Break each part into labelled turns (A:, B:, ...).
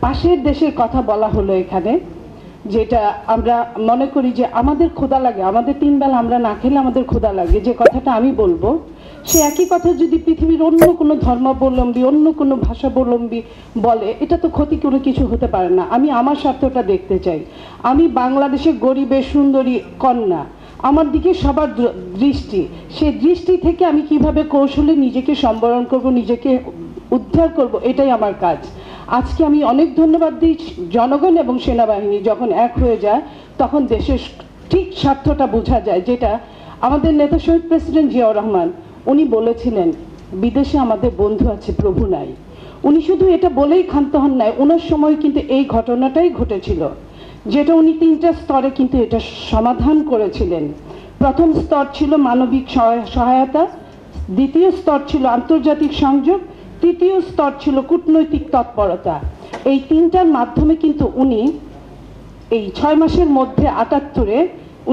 A: পাশের দেশের কথা বলা হলো এখানে, যেটা আমরা মনে করি যে আমাদের ক্ষুধা লাগে, আমাদের 3 বেলা আমরা না খেলে আমাদের ক্ষুধা লাগে, যে কথাটা আমি বলবো সে একই কথা যদি পৃথিবীর অন্য কোনো ধর্মাবলম্বী অন্য কোনো ভাষাবলম্বী বলে, এটা তো ক্ষতি কোনো কিছু হতে পারে না। আমি আমার স্বার্থটা দেখতে চাই। আমি বাংলাদেশের গরিবের সুন্দরী কন্যা, আমার দিকে সবার দৃষ্টি, সেই দৃষ্টি থেকে আমি কিভাবে কৌশলে নিজেকে সম্বরণ করব, নিজেকে উদ্ধার করব, এটাই আমার কাজ। আজকে আমি অনেক ধন্যবাদ দিই জনগণ এবং সেনাবাহিনী, যখন এক হয়ে যায় তখন দেশের ঠিক স্বার্থটা বোঝা যায়। যেটা আমাদের নেতা শহীদ প্রেসিডেন্ট জিয়াউর রহমান উনি বলেছিলেন, বিদেশে আমাদের বন্ধু আছে, প্রভু নাই। উনি শুধু এটা বলেই ক্ষান্ত হন নাই, ওনার সময় কিন্তু এই ঘটনাটাই ঘটেছিল, যেটা উনি 3টা স্তরে কিন্তু এটা সমাধান করেছিলেন। প্রথম স্তর ছিল মানবিক সহায়তা, দ্বিতীয় স্তর ছিল আন্তর্জাতিক সংযোগ, তৃতীয় স্তর ছিল কূটনৈতিক তৎপরতা। এই 3টার মাধ্যমে কিন্তু উনি এই 6 মাসের মধ্যে 78-এ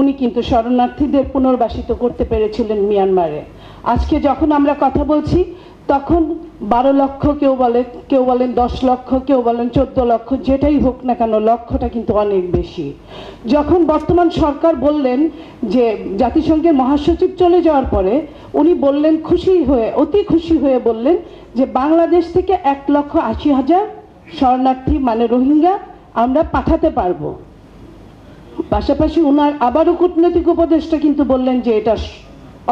A: উনি কিন্তু শরণার্থীদের পুনর্বাসিত করতে পেরেছিলেন মিয়ানমারে। আজকে যখন আমরা কথা বলছি তখন 12 লক্ষ, কেউ বলেন 10 লক্ষ, কেউ বলেন 14 লক্ষ, যেটাই হোক না কেন লক্ষ্যটা কিন্তু অনেক বেশি। যখন বর্তমান সরকার বললেন যে জাতিসংঘের মহাসচিব চলে যাওয়ার পরে উনি বললেন খুশি হয়ে, অতি খুশি হয়ে বললেন যে বাংলাদেশ থেকে 1,80,000 শরণার্থী মানে রোহিঙ্গা আমরা পাঠাতে পারবো। পাশাপাশি ওনার আবারও কূটনৈতিক উপদেষ্টা কিন্তু বললেন যে এটা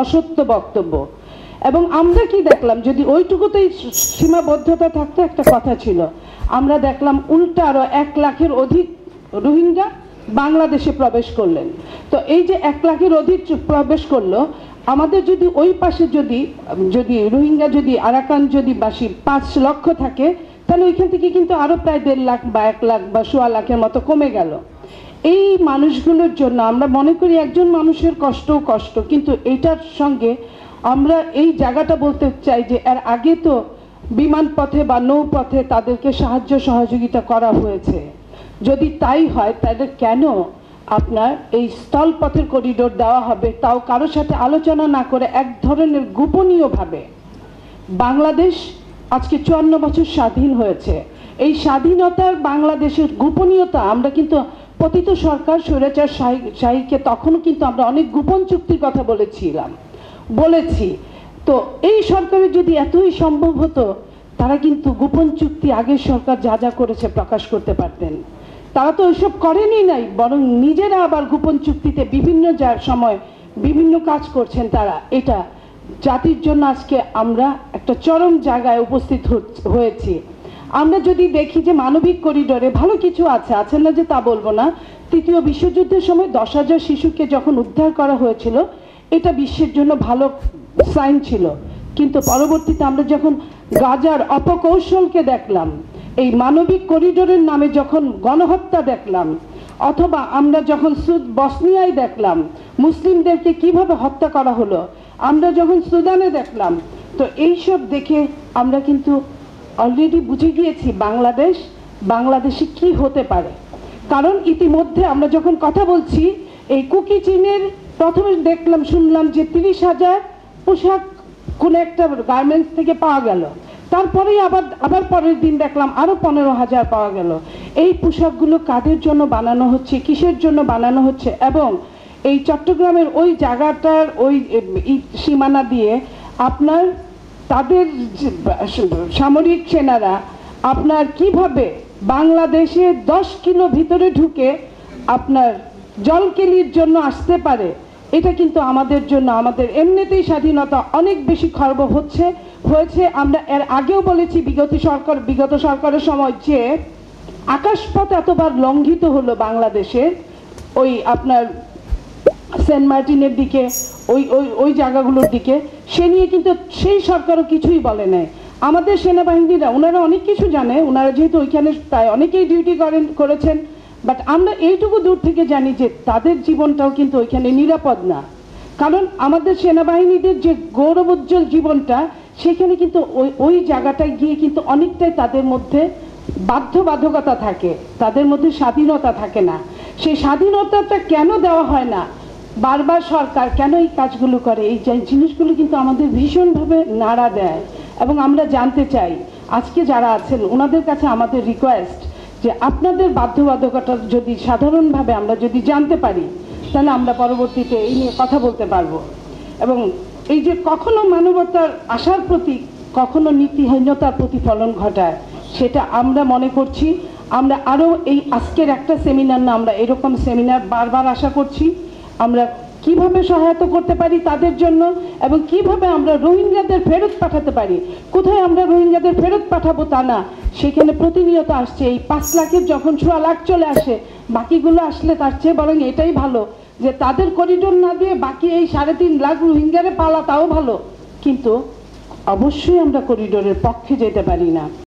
A: অসত্য বক্তব্য। এবং আমরা কি দেখলাম, যদি ওইটুকুতেই সীমাবদ্ধতা থাকতো একটা কথা ছিল, আমরা দেখলাম উল্টা আরো 1 লাখের অধিক রোহিঙ্গা বাংলাদেশে প্রবেশ করলেন। তো এই যে 1 লাখের অধিক প্রবেশ করলো, আমাদের যদি ওই পাশে যদি রোহিঙ্গা যদি আরাকান যদি বাসী 5 লক্ষ থাকে, তাহলে ওইখান থেকে কিন্তু আরো প্রায় 1.5 লাখ বা 1 লাখ বা 1.25 লাখের মতো কমে গেল। এই মানুষগুলোর জন্য আমরা মনে করি একজন মানুষের কষ্টও কষ্ট, কিন্তু এইটার সঙ্গে আমরা এই জায়গাটা বলতে চাই যে এর আগে তো বিমান পথে বা নৌপথে তাদেরকে সাহায্য সহযোগিতা করা হয়েছে। যদি তাই হয় তাহলে কেন আপনার এই স্থলপথের করিডোর দেওয়া হবে, তাও কারোর সাথে আলোচনা না করে এক ধরনের গোপনীয়ভাবে? বাংলাদেশ আজকে 54 বছর স্বাধীন হয়েছে, এই স্বাধীনতার বাংলাদেশের গোপনীয়তা আমরা কিন্তু পতিত সরকার স্বৈরাচার শাহীকে তখনও কিন্তু আমরা অনেক গোপন চুক্তির কথা বলেছি। তো এই সরকারের যদি এতই সম্ভব হতো, তারা কিন্তু গোপন চুক্তি আগের সরকার যা যা করেছে প্রকাশ করতে পারতেন। তারা তো ওইসব করেনি নাই, বরং নিজেরা আবার গোপন চুক্তিতে বিভিন্ন সময় বিভিন্ন কাজ করছেন তারা। এটা জাতির জন্য আজকে আমরা একটা চরম জায়গায় উপস্থিত হয়েছি। আমরা যদি দেখি যে মানবিক করিডোরে ভালো কিছু আছে না যে তা বলবো না। তৃতীয় বিশ্বযুদ্ধের সময় 10,000 শিশুকে যখন উদ্ধার করা হয়েছিল, এটা বিশ্বের জন্য ভালো সাইন ছিল। কিন্তু পরবর্তীতে আমরা যখন গাজার অপকৌশলকে দেখলাম, এই মানবিক করিডোরের নামে যখন গণহত্যা দেখলাম, অথবা আমরা যখন বসনিয়ায় দেখলাম মুসলিমদেরকে কিভাবে হত্যা করা হলো, আমরা যখন সুদানে দেখলাম, তো এইসব দেখে আমরা কিন্তু অলরেডি বুঝে গিয়েছি বাংলাদেশে কি হতে পারে। কারণ ইতিমধ্যে আমরা যখন কথা বলছি, এই কুকি চীনের প্রথমে শুনলাম যে 30,000 পোশাক কোনো একটা গার্মেন্টস থেকে পাওয়া গেল, তারপরেই আবার পরের দিন দেখলাম আরো 15,000 পাওয়া গেল। এই পোশাকগুলো কাদের জন্য বানানো হচ্ছে, কিসের জন্য বানানো হচ্ছে? এবং এই চট্টগ্রামের ওই জায়গাটার ওই সীমানা দিয়ে আপনার তাদের সামরিক সেনারা আপনার কিভাবে বাংলাদেশে 10 কিলো ভিতরে ঢুকে আপনার জলকেলির জন্য আসতে পারে, এটা কিন্তু আমাদের জন্য, আমাদের এমনিতেই স্বাধীনতা অনেক বেশি খর্ব হয়েছে। আমরা এর আগেও বলেছি বিগত সরকারের সময় যে আকাশপথ এতবার লঙ্ঘিত হলো বাংলাদেশের, ওই আপনার সেন্ট মার্টিনের দিকে ওই জায়গাগুলোর দিকে, সে নিয়ে কিন্তু সেই সরকারও কিছুই বলে নাই। আমাদের সেনাবাহিনীরা ওনারা অনেক কিছু জানে, ওনারা যেহেতু ওইখানে প্রায় অনেকেই ডিউটি করেছেন, বাট আমরা এইটুকু দূর থেকে জানি যে তাদের জীবনটাও কিন্তু ওইখানে নিরাপদ না। কারণ আমাদের সেনাবাহিনীদের যে গৌরবোজ্জ্বল জীবনটা, সেখানে কিন্তু ওই জায়গাটায় গিয়ে কিন্তু অনেকটাই তাদের মধ্যে বাধ্যবাধকতা থাকে, তাদের মধ্যে স্বাধীনতা থাকে না। সেই স্বাধীনতাটা কেন দেওয়া হয় না, বারবার সরকার কেন এই কাজগুলো করে, এই জিনিসগুলো কিন্তু আমাদের ভীষণভাবে নাড়া দেয়। এবং আমরা জানতে চাই, আজকে যারা আছেন ওনাদের কাছে আমাদের রিকোয়েস্ট যে আপনাদের বাধ্যবাধকতা যদি সাধারণভাবে আমরা যদি জানতে পারি, তাহলে আমরা পরবর্তীতে এই নিয়ে কথা বলতে পারবো। এবং এই যে কখনো মানবতার আশার প্রতি কখনো নীতিহীনতার প্রতিফলন ঘটায়, সেটা আমরা মনে করছি। আমরা আরও এই আজকের একটা সেমিনার না, আমরা এরকম সেমিনার বারবার আশা করছি। আমরা কিভাবে সহায়তা করতে পারি তাদের জন্য, এবং কিভাবে আমরা রোহিঙ্গাদের ফেরত পাঠাতে পারি। কোথায় আমরা রোহিঙ্গাদের ফেরত পাঠাবো তা না, সেখানে প্রতিনিয়ত আসছে এই 5 লাখের যখন 6 লাখ চলে আসে, বাকিগুলো আসলে তার চেয়ে বরং এটাই ভালো যে তাদের করিডোর না দিয়ে বাকি এই 3.5 লাখ রোহিঙ্গারে পালা, তাও ভালো। কিন্তু অবশ্যই আমরা করিডোরের পক্ষে যেতে পারি না।